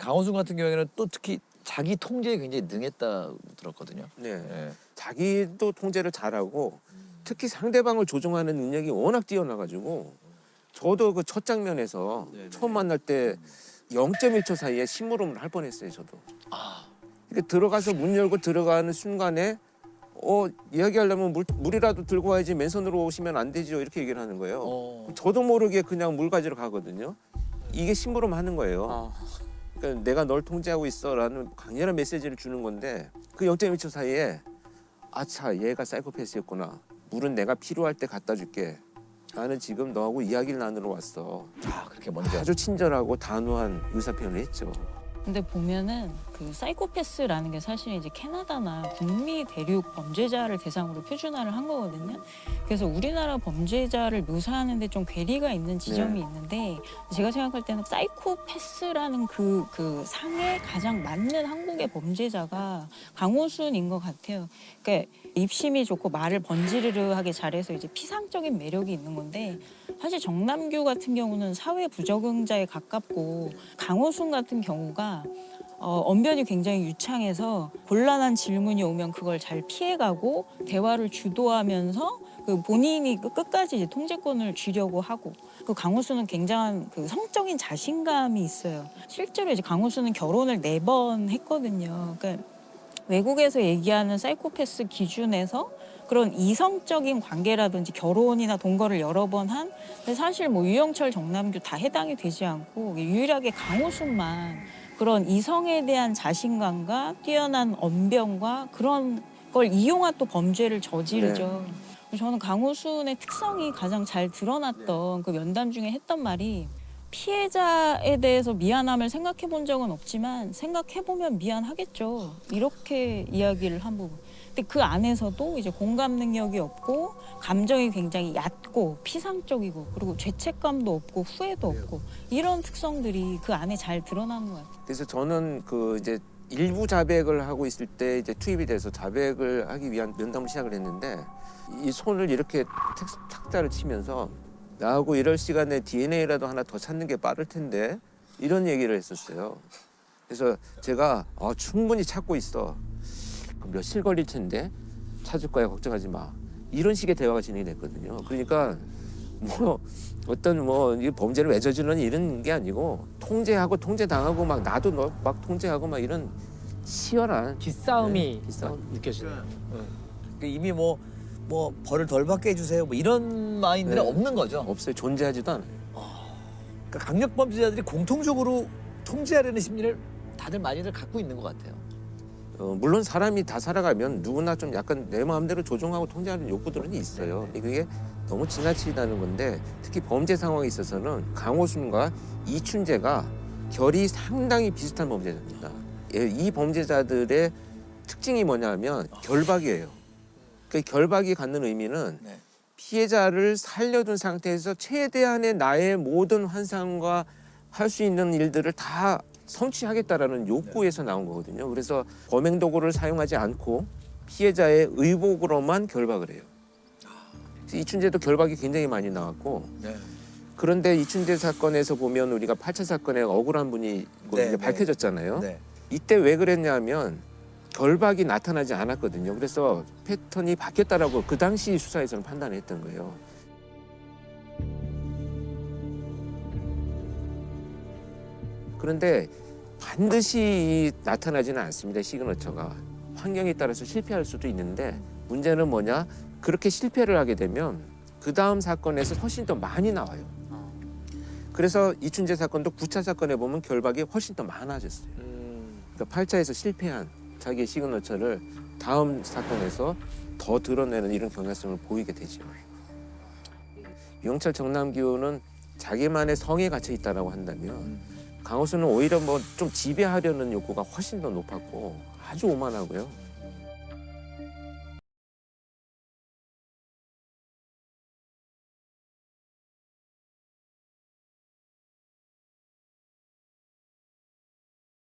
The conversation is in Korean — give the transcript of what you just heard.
강호순 같은 경우에는 또 특히 자기 통제에 굉장히 능했다고 들었거든요. 네. 네. 자기도 통제를 잘하고 특히 상대방을 조종하는 능력이 워낙 뛰어나가지고 저도 그 첫 장면에서 처음 만날 때 0.1초 사이에 심부름을 할 뻔했어요. 저도. 이렇게 들어가서 문 열고 들어가는 순간에 이야기하려면 물이라도 들고 와야지 맨손으로 오시면 안 되죠. 이렇게 얘기를 하는 거예요. 저도 모르게 그냥 물 가지러 가거든요. 이게 심부름 하는 거예요. 그러니까 내가 널 통제하고 있어라는 강렬한 메시지를 주는 건데 그 0.1초 사이에 아차 얘가 사이코패스였구나. 물은 내가 필요할 때 갖다 줄게. 나는 지금 너하고 이야기를 나누러 왔어. 그렇게 먼저. 아주 친절하고 단호한 의사표현을 했죠. 근데 보면은 그 사이코패스라는 게 사실 이제 캐나다나 북미 대륙 범죄자를 대상으로 표준화를 한 거거든요. 그래서 우리나라 범죄자를 묘사하는데 좀 괴리가 있는 지점이 있는데 제가 생각할 때는 사이코패스라는 그 상에 가장 맞는 한국의 범죄자가 강호순인 것 같아요. 그러니까 입심이 좋고 말을 번지르르하게 잘해서 이제 피상적인 매력이 있는 건데 사실 정남규 같은 경우는 사회 부적응자에 가깝고 강호순 같은 경우가 언변이 굉장히 유창해서 곤란한 질문이 오면 그걸 잘 피해가고 대화를 주도하면서 그 본인이 끝까지 이제 통제권을 쥐려고 하고 그 강호순은 굉장한 그 성적인 자신감이 있어요. 실제로 이제 강호순은 결혼을 4번 했거든요. 그러니까 외국에서 얘기하는 사이코패스 기준에서 그런 이성적인 관계라든지 결혼이나 동거를 여러 번 한 사실 뭐 유영철, 정남규 다 해당이 되지 않고 유일하게 강호순만 그런 이성에 대한 자신감과 뛰어난 언변과 그런 걸 이용한 또 범죄를 저지르죠. 저는 강호순의 특성이 가장 잘 드러났던 그 면담 중에 했던 말이 피해자에 대해서 미안함을 생각해 본 적은 없지만 생각해 보면 미안하겠죠. 이렇게 이야기를 한 부분. 근데 그 안에서도 이제 공감 능력이 없고 감정이 굉장히 얕고 피상적이고 그리고 죄책감도 없고 후회도 없고 이런 특성들이 그 안에 잘 드러나는 것 같아요. 그래서 저는 그 이제 일부 자백을 하고 있을 때 이제 투입이 돼서 자백을 하기 위한 면담을 시작을 했는데 이 손을 이렇게 탁자를 치면서 나하고 이럴 시간에 DNA라도 하나 더 찾는 게 빠를 텐데 이런 얘기를 했었어요. 그래서 제가 충분히 찾고 있어. 며칠 걸릴 텐데 찾을 거야 걱정하지 마. 이런 식의 대화가 진행이 됐거든요. 그러니까 뭐 어떤 이 범죄를 왜 저지르는 이런 게 아니고 통제하고 통제당하고 막 나도 너 막 통제하고 막 이런 치열한 기싸움이 기싸움. 느껴지네요. 이미 뭐 벌을 덜 받게 해주세요. 뭐 이런 마인드는 없는 거죠. 없어요. 존재하지도 않아요. 그러니까 강력 범죄자들이 공통적으로 통제하려는 심리를 다들 많이들 갖고 있는 것 같아요. 물론 사람이 다 살아가면 누구나 좀 약간 내 마음대로 조종하고 통제하는 욕구들은 있어요. 근데 그게 너무 지나치다는 건데 특히 범죄 상황에 있어서는 강호순과 이춘재가 결이 상당히 비슷한 범죄자입니다. 이 범죄자들의 특징이 뭐냐면 결박이에요. 그 결박이 갖는 의미는 피해자를 살려둔 상태에서 최대한의 나의 모든 환상과 할 수 있는 일들을 다 성취하겠다라는 욕구에서 나온 거거든요. 그래서 범행 도구를 사용하지 않고 피해자의 의복으로만 결박을 해요. 이춘재도 결박이 굉장히 많이 나왔고 그런데 이춘재 사건에서 보면 우리가 8차 사건에 억울한 분이 이제 밝혀졌잖아요. 이때 왜 그랬냐면 결박이 나타나지 않았거든요. 그래서 패턴이 바뀌었다라고 그 당시 수사에서는 판단했던 거예요. 그런데 반드시 나타나지는 않습니다. 시그너처가. 환경에 따라서 실패할 수도 있는데 문제는 뭐냐? 그렇게 실패를 하게 되면 그 다음 사건에서 훨씬 더 많이 나와요. 그래서 이춘재 사건도 9차 사건에 보면 결박이 훨씬 더 많아졌어요. 그러니까 8차에서 실패한 자기의 시그너처를 다음 사건에서 더 드러내는 이런 경향성을 보이게 되죠. 유영철, 정남규는 자기만의 성에 갇혀 있다라고 한다면 강호순은 오히려 좀 지배하려는 욕구가 훨씬 더 높았고 아주 오만하고요.